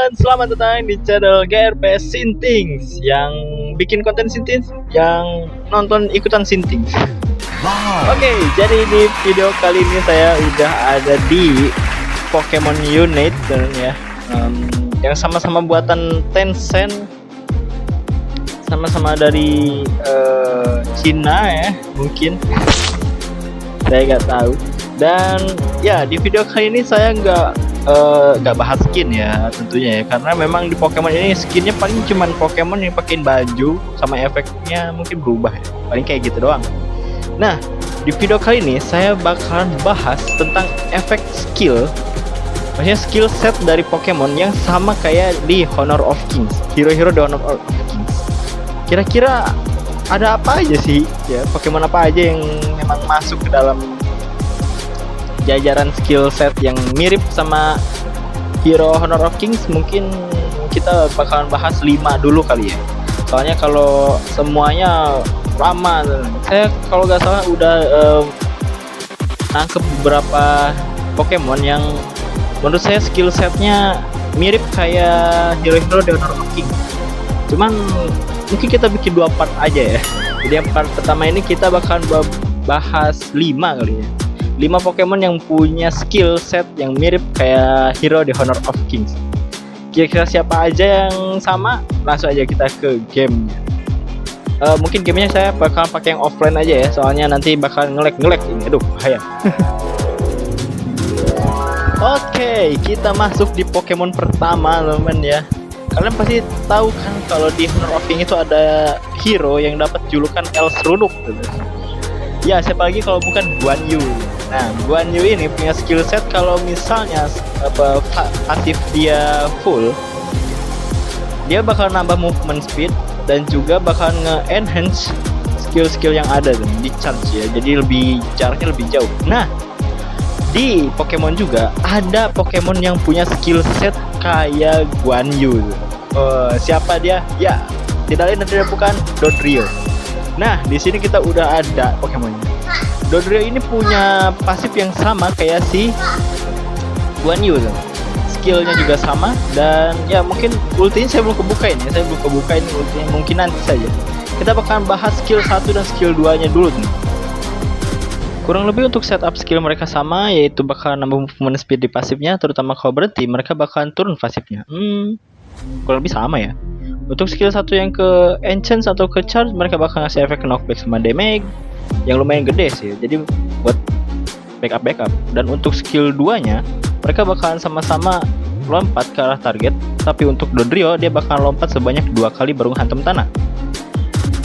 teman-teman, selamat datang di channel GRP Sintings. Yang bikin konten Sintings, yang nonton ikutan Sintings. Oke, jadi di video kali ini saya udah ada di Pokemon Unite dan ya, yang sama-sama buatan Tencent, sama-sama dari Cina ya, mungkin saya nggak tahu. Dan ya, di video kali ini saya nggak bahas skin ya tentunya ya, karena memang di Pokemon ini skinnya paling cuman Pokemon yang pakein baju sama efeknya mungkin berubah ya, paling kayak gitu doang. Nah, di video kali ini saya bakalan bahas tentang efek skill, maksudnya skill set dari Pokemon yang sama kayak di Honor of Kings, hero-hero di Honor of Kings. Kira-kira ada apa aja sih ya, Pokemon apa aja yang memang masuk ke dalam jajaran skill set yang mirip sama hero Honor of Kings? Mungkin kita bakalan bahas 5 dulu kali ya, soalnya kalau semuanya lama. Saya kalau nggak salah udah nangkep beberapa Pokemon yang menurut saya skill setnya mirip kayak hero-hero di Honor of Kings, cuman mungkin kita bikin 2 part aja ya. Jadi yang part pertama ini kita bakalan bahas 5 kali ya, 5 Pokemon yang punya skill set yang mirip kayak hero di Honor of Kings. Kira-kira siapa aja yang sama? Langsung aja kita ke game. Mungkin gamenya saya bakal pakai yang offline aja ya, soalnya nanti bakal nge-lag ini. Aduh, bahaya. Oke, kita masuk di Pokemon pertama, teman ya. Kalian pasti tahu kan kalau di Honor of Kings itu ada hero yang dapat julukan Elsrunuk. Ya, siapa lagi kalau bukan Guan Yu. Nah, Guan Yu ini punya skill set kalau misalnya pasif dia full, dia bakal nambah movement speed dan juga bakal nge-enhance skill-skill yang ada di charge ya. Jadi jaraknya lebih jauh. Nah, di Pokemon juga ada Pokemon yang punya skill set kayak Guan Yu. Siapa dia? Ya, tidak lain dan tidak bukan Dodrio. Nah, di sini kita udah ada Pokemonnya. Dodrio ini punya pasif yang sama kayak si Guan Yu. Skillnya juga sama, dan ya mungkin ultinya saya belum kebukain ya. Saya belum kebukain ultinya, mungkin nanti saja. Kita bakalan bahas skill 1 dan skill 2-nya dulu nih. Kurang lebih untuk setup skill mereka sama, yaitu bakal nambah movement speed di pasifnya, terutama kalau berhenti mereka bakalan turun pasifnya. Kurang lebih sama ya. Untuk skill 1 yang ke enchant atau ke charge, mereka bakal ngasih efek knockback sama damage yang lumayan gede sih, jadi buat backup. Dan untuk skill 2 nya mereka bakalan sama-sama lompat ke arah target, tapi untuk Dodrio dia bakalan lompat sebanyak 2 kali baru hantam tanah.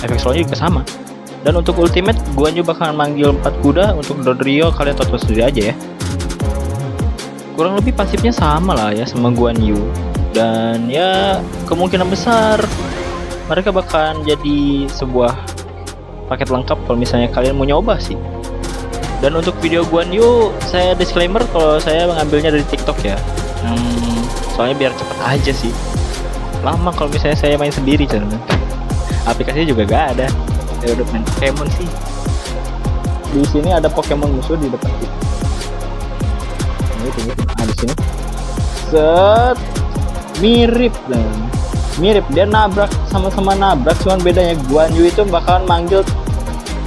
Efek slownya juga sama. Dan untuk ultimate, Guan Yu bakalan manggil 4 kuda. Untuk Dodrio kalian tonton sendiri aja ya. Kurang lebih pasifnya sama lah ya sama Guan Yu. Dan ya kemungkinan besar mereka bakalan jadi sebuah paket lengkap kalau misalnya kalian mau nyoba sih. Dan untuk video Guan Yu, saya disclaimer kalau saya mengambilnya dari TikTok ya. Soalnya biar cepet aja sih. Lama kalau misalnya saya main sendiri channel. Aplikasinya juga gak ada. Saya udah main Pokemon sih. Di sini ada Pokemon musuh di depan kita. Ini di sini. Set. Mirip dia nabrak, sama-sama nabrak, cuman bedanya Guan Yu itu bakalan manggil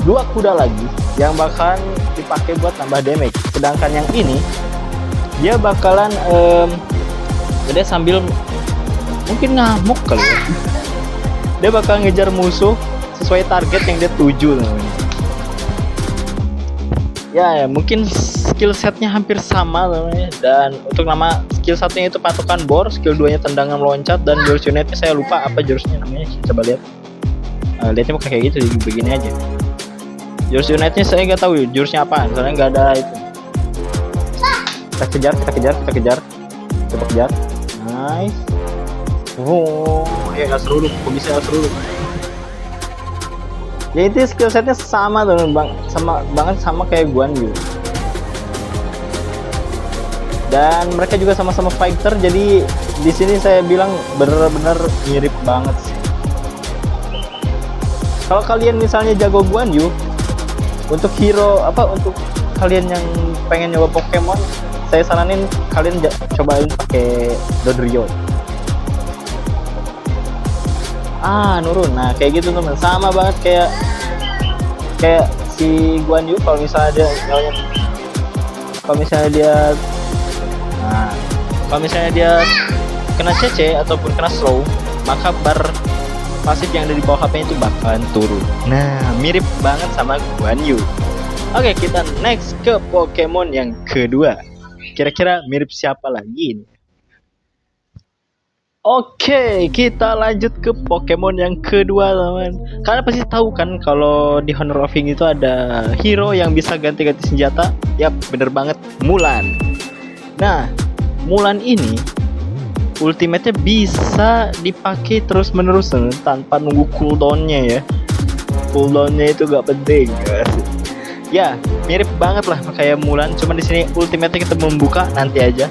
2 kuda lagi yang bakalan dipakai buat tambah damage, sedangkan yang ini dia bakalan dia sambil mungkin ngamuk kali ya. Dia bakal ngejar musuh sesuai target yang dia tuju namanya. Ya, mungkin skill setnya hampir sama namanya. Dan untuk nama skill satunya itu patokan bor, skill 2 nya tendangan meloncat, dan jurus unitnya saya lupa apa jurusnya namanya. Coba lihat. Lihatnya bukan kayak gitu, begini aja. Jurus unitnya saya nggak tahu jurusnya apa, soalnya nggak ada itu. Kita kejar. Nice. Ya seru, kok bisa seru. Ya itu skill setnya sama teman, sama kayak Guan Yu. Dan mereka juga sama-sama fighter, jadi di sini saya bilang bener-bener mirip banget sih. Kalau kalian misalnya jago Guan Yu, untuk untuk kalian yang pengen nyoba Pokemon, saya saranin kalian cobain pakai Dodrio. nurun. Nah kayak gitu teman, sama banget kayak kayak si Guan Yu. Kalau misalnya dia kalau misalnya dia nah kalau misalnya dia kena CC ataupun kena slow, maka bar pasif yang ada di bawah HP itu bakalan turun. Nah mirip banget sama Guan Yu. Oke, kita next ke Pokemon yang kedua. Kira-kira mirip siapa lagi ini? Oke, kita lanjut ke Pokemon yang kedua, teman. Kalian pasti tahu kan kalau di Honor of King itu ada hero yang bisa ganti-ganti senjata. Yap, bener banget, Mulan. Nah, Mulan ini ultimate-nya bisa dipakai terus-menerus tanpa nunggu cooldown-nya ya. Cooldown-nya itu gak penting. Ya, mirip banget lah kayak Mulan, cuman di sini ultimate-nya kita membuka nanti aja.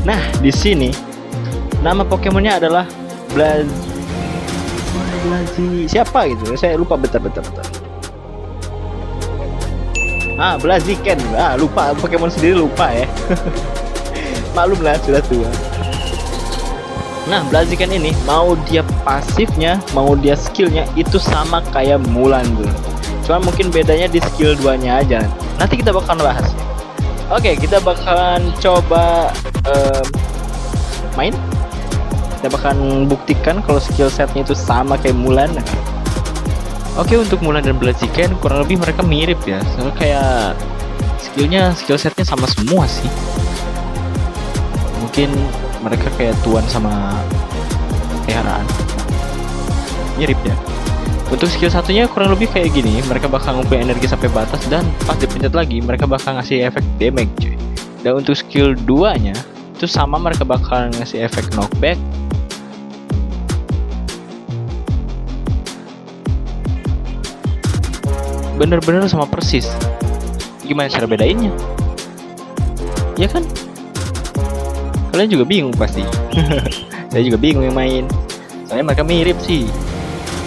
Nah, di sini nama Pokemonnya adalah siapa gitu? Saya lupa, bentar. Blaziken. Lupa, Pokemon sendiri lupa ya. Maklum lah, sudah tua. Nah, Blaziken ini mau dia pasifnya, mau dia skillnya itu sama kayak Mulan tuh. Cuma mungkin bedanya di skill 2-nya aja. Nanti kita bakalan bahas. Oke, kita bakalan coba main. Kita bakalan buktikan kalau skill setnya itu sama kayak Mulan. Oke, untuk Mulan dan Blaziken kurang lebih mereka mirip ya. Soalnya kayak skill setnya sama semua sih. Mungkin mereka kayak tuan sama peliharaan. Mirip ya. Untuk skill satunya kurang lebih kayak gini. Mereka bakal ngumpulin energi sampai batas dan pas dipencet lagi mereka bakal ngasih efek damage cuy. Dan untuk skill 2-nya itu sama, mereka bakal ngasih efek knockback. Bener-bener sama persis. Gimana cara bedainnya? Ya kan? Kalian juga bingung pasti. Saya juga bingung yang main. Soalnya mereka mirip sih.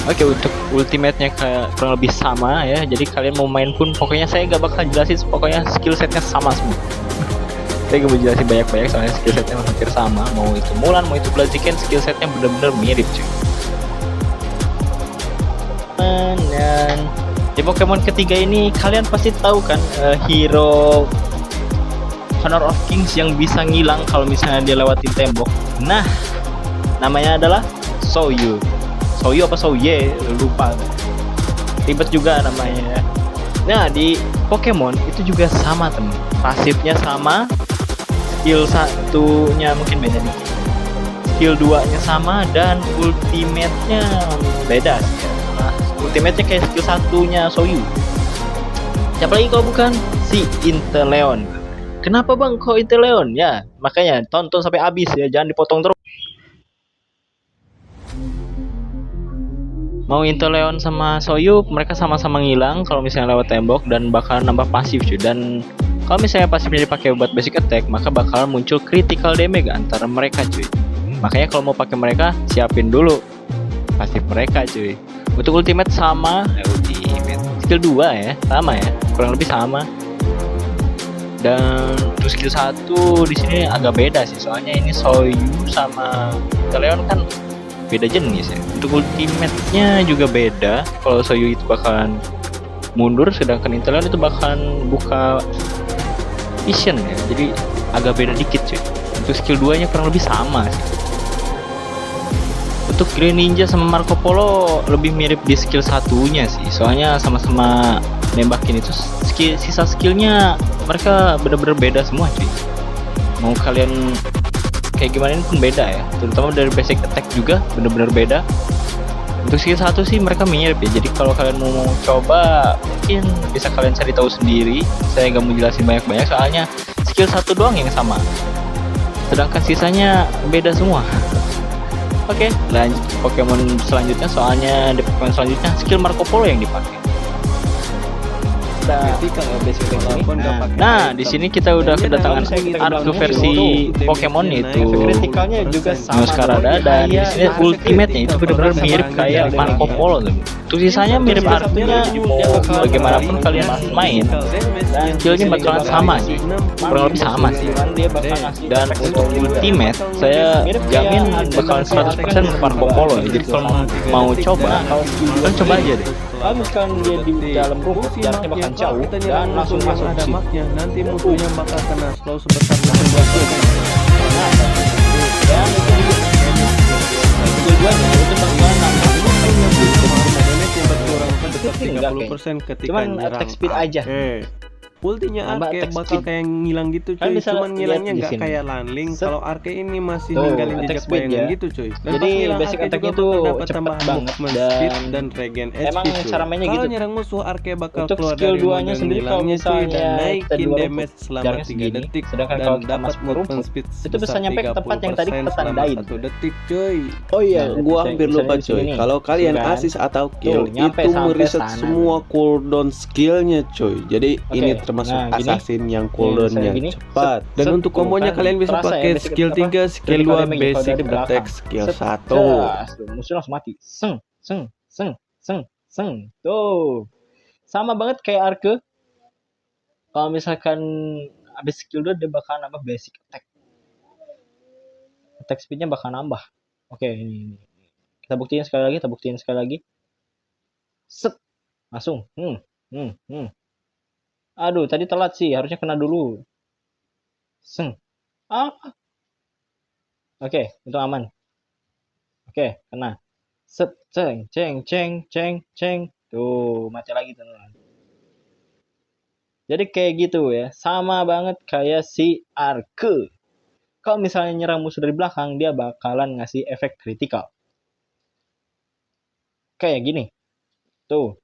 Oke, untuk ultimate-nya kayak kurang lebih sama ya. Jadi kalian mau main pun pokoknya saya gak bakal jelasin. Pokoknya skill setnya sama semua. Saya gak mau jelasin banyak-banyak soalnya skill setnya hampir sama. Mau itu Mulan, mau itu Blaziken, skill setnya bener-bener mirip cuy. Dan di Pokemon ketiga ini kalian pasti tahu kan hero Honor of Kings yang bisa ngilang kalau misalnya dia lewatin tembok. Nah, namanya adalah Soyu. Soyu apa Souye? Lupa. Ribet juga namanya. Nah, di Pokemon itu juga sama temen. Pasifnya sama, skill satunya mungkin beda dikit. Skill 2-nya sama dan ultimate-nya beda sih ya. Ultimate-nya kayak skill satunya Soyu. Siapa lagi kalau bukan si Inteleon. Kenapa bang kok Inteleon? Ya makanya tonton sampai habis ya, jangan dipotong terus. Mau Inteleon sama Soyu, mereka sama-sama ngilang kalau misalnya lewat tembok dan bakal nambah pasif cuy. Dan kalau misalnya pasifnya dipakai buat basic attack, maka bakal muncul critical damage antara mereka cuy. Makanya kalau mau pakai mereka, siapin dulu pasif mereka cuy. Untuk ultimate sama, ultimate skill 2 ya, sama ya, kurang lebih sama. Dan untuk skill 1 di sini agak beda sih, soalnya ini Soyu sama Inteleon kan beda jenis ya. Untuk ultimate-nya juga beda. Kalau Soyu itu bakalan mundur, sedangkan Inteleon itu bakalan buka vision ya. Jadi agak beda dikit cuy. Untuk skill 2-nya kurang lebih sama sih. Untuk Greninja sama Marco Polo lebih mirip di skill satunya sih, soalnya sama-sama nembakin itu sisa skillnya mereka bener-bener beda semua cuy. Mau kalian kayak gimana pun beda ya, terutama dari basic attack juga bener-bener beda. Untuk skill 1 sih mereka mirip ya, jadi kalau kalian mau coba mungkin bisa kalian cari tahu sendiri. Saya nggak mau jelasin banyak-banyak soalnya skill 1 doang yang sama, sedangkan sisanya beda semua. Oke, lanjut Pokemon selanjutnya, soalnya di Pokemon selanjutnya skill Marco Polo yang dipakai. ada basic attack ini. Nah, di sini kita udah kedatangan Arke versi Pokemon itu kritikalnya juga sama Muscarada, dan di sini ultimate-nya itu benar-benar mirip kayak Marco Polo tuh. Sisanya mirip artinya, bagaimanapun kalian main, skillnya bakalan sama sih, kurang lebih sama sih. Dan untuk ultimate, saya jamin bakalan 100% Marco Polo ya. Jadi kalau mau coba, kalian coba aja deh. Kalau misalkan dia di dalam rumput, jaraknya bakal jauh dan langsung masuk ada sih. maknya, nanti musuhnya bakal kena slow sebesar 16 Dan tujuannya itu bakalan nambah yang berkurang 30% ketika cuman nyerang. attack speed aja. Ultinya Nambah Arke attack bakal speed. kayak ngilang gitu Kalian cuy. bisa Cuman lihat ngilangnya di nggak sini. kayak Landling. Set. Kalau Arke ini masih Tuh, ninggalin attack jejak speed bayangan ya. gitu cuy. Dan Jadi pas ngilang basic Arke attack-nya juga tuh bakal dapat cepet tambahan banget, movement dan speed dan regen HP emang cuy. cara mainnya Kalau gitu. nyerang musuh Arke bakal Untuk keluar skill dari duanya mode sendiri kalau ngilangnya cuy, dan misalnya kita naikin dua damage rumput, selama jaraknya 3 segini, detik sedangkan dan kalau kita dapat masuk ke movement rumput, speed itu bisa nyampe ke tempat yang tadi kita 30% selama tandain. 1 detik cuy. Oh iya, Nah, gua bisa- hampir bisa lupa di sini coy. nih. Kalau kalian Tuh kan. assist atau kill Tuh, nyampe itu sampai mereset sana. semua cooldown skillnya coy. Jadi Oke, ini termasuk nah, gini. assassin yang cooldownnya Gini. cepat. Dan Set, untuk tuh kombonya kan, kalian bisa terasa ya, pakai basic skill apa? 3, skill Critical 2, damage kalau basic dari belakang. attack, skill Set, 1. das, tuh, musuh langsung mati. Seng, seng, seng, seng, seng. Tuh. Sama banget kayak Arke. Kalau misalkan habis skill 2 dia bakal nambah basic attack. Attack speednya bakal nambah. Oke, ini. Kita buktiin sekali lagi. Set. Langsung. Aduh, tadi telat sih, harusnya kena dulu. Seng. Ah. Oke, itu aman. Oke, kena. Set, ceng, ceng, ceng, ceng, ceng. Tuh, mati lagi teman. Jadi kayak gitu ya, sama banget kayak si Arke. Kalau misalnya nyerang musuh dari belakang, dia bakalan ngasih efek kritikal. Kayak gini. Tuh.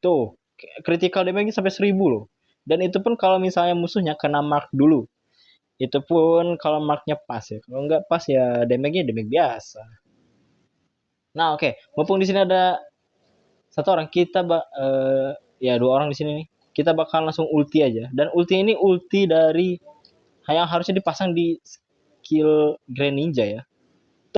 Critical damage sampai 1000 loh. Dan itu pun kalau misalnya musuhnya kena mark dulu. Itu pun kalau marknya pas ya. Kalau nggak pas ya damage-nya damage biasa. Nah oke. Mumpung di sini ada satu orang, kita ya 2 orang di sini nih. Kita bakal langsung ulti aja. Dan ulti ini ulti dari yang harusnya dipasang di skill Grand Ninja ya.